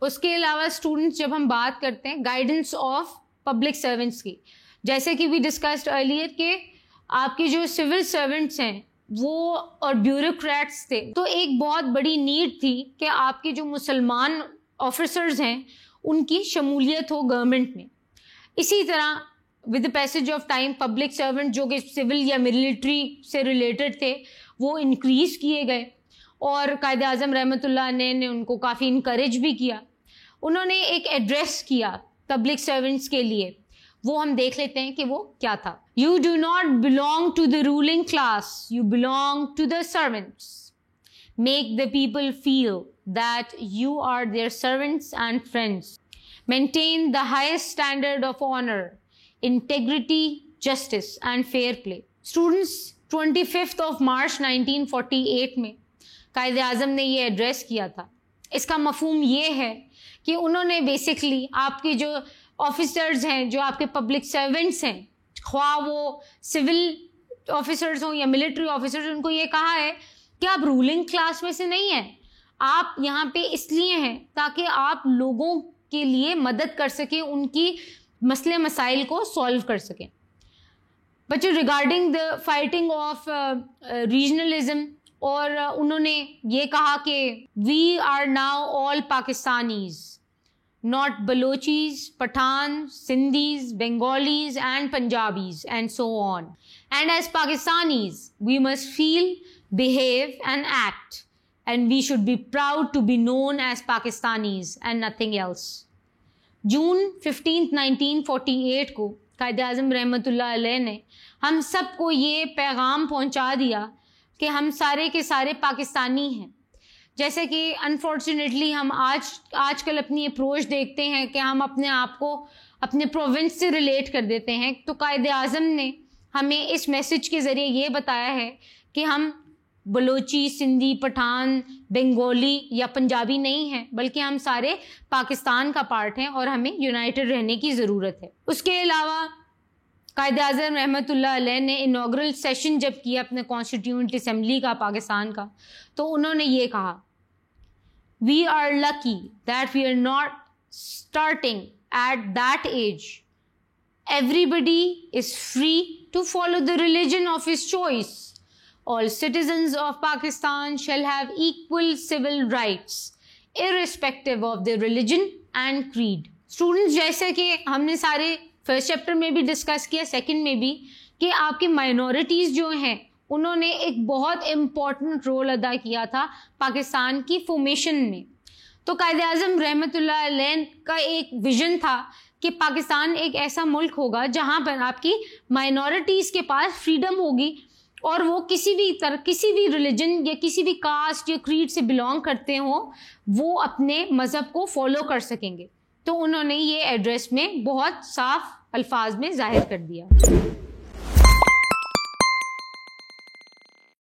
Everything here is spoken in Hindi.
उसके अलावा स्टूडेंट्स, जब हम बात करते हैं गाइडेंस ऑफ पब्लिक सर्वेंट्स की, जैसे कि वी डिस्कस्ड अर्लियर कि आपके जो सिविल सर्वेंट्स हैं वो और ब्यूरोक्रेट्स थे, तो एक बहुत बड़ी नीड थी कि आपके जो मुसलमान ऑफिसर्स हैं उनकी शमूलियत हो गवर्नमेंट में। इसी तरह with the passage of time public servant जो कि सिविल या मिलिट्री से रिलेटेड थे वो इंक्रीज किए गए, और कायद आज़म रहमतुल्लाह अलैह ने उनको काफ़ी इनकरेज भी किया। उन्होंने एक एड्रेस किया पब्लिक सर्वेंट्स के लिए, वो हम देख लेते हैं कि वो क्या था। You do not belong to the ruling class, you belong to the servants. Make the people feel that you are their servants and friends. Maintain the highest standard of honour, integrity, justice and fair play. Students, 25 मार्च 1948 में कायद आज़म ने ये एड्रेस किया था। इसका मफहूम ये है कि उन्होंने बेसिकली आपके जो ऑफिसर्स हैं, जो आपके पब्लिक सर्वेंट्स हैं, ख्वाह वो सिविल ऑफिसर्स हों या मिलिट्री ऑफिसर्स, उनको ये कहा है कि आप रूलिंग क्लास में से नहीं हैं, आप यहाँ पे इसलिए हैं ताकि आप लोगों के लिए मदद कर सकें, उनकी मसले मसाइल को सॉल्व कर सकें। बच्चों, regarding the fighting of regionalism, और उन्होंने ये कहा कि we are now all Pakistanis, not Balochis, Pathan, Sindhis, Bengalis and Punjabis and so on. And as Pakistanis we must feel, behave and act, and we should be proud to be known as Pakistanis and nothing else. जून 15, 1948 को कायद आज़म रहमतुल्लाह अलैह ने हम सबको ये पैगाम पहुंचा दिया कि हम सारे के सारे पाकिस्तानी हैं। जैसे कि अनफॉर्चुनेटली हम आजकल अपनी अप्रोच देखते हैं कि हम अपने आप को अपने प्रोविंस से रिलेट कर देते हैं, तो कायद आज़म ने हमें इस मैसेज के ज़रिए ये बताया है कि हम बलोची, सिंधी, पठान, बंगाली या पंजाबी नहीं हैं, बल्कि हम सारे पाकिस्तान का पार्ट हैं और हमें यूनाइटेड रहने की ज़रूरत है। उसके अलावा कायद आज़म रहमतुल्लाह अलैह ने इनॉग्रल सेशन जब किया अपने कॉन्स्टिट्यूएंट असम्बली का पाकिस्तान का, तो उन्होंने ये कहा, we are lucky that we are not starting at that age. Everybody is free to follow the religion of his choice. All citizens of Pakistan shall have equal civil rights irrespective of the religion and creed. Students, जैसे कि हमने सारे फर्स्ट चैप्टर में भी डिस्कस किया, सेकंड में भी, कि आपकी माइनॉरिटीज़ जो हैं उन्होंने एक बहुत इम्पॉर्टेंट रोल अदा किया था पाकिस्तान की फॉर्मेशन में। तो कायद आज़म रहमतुल्लाह अलैह का एक विजन था कि पाकिस्तान एक ऐसा मुल्क होगा जहां पर आपकी माइनॉरिटीज़ के पास फ्रीडम होगी और वो किसी भी रिलीजन या किसी भी कास्ट या क्रीड से बिलोंग करते हों, वो अपने मज़हब को फॉलो कर सकेंगे। तो उन्होंने ये एड्रेस में बहुत साफ अल्फाज में जाहिर कर दिया।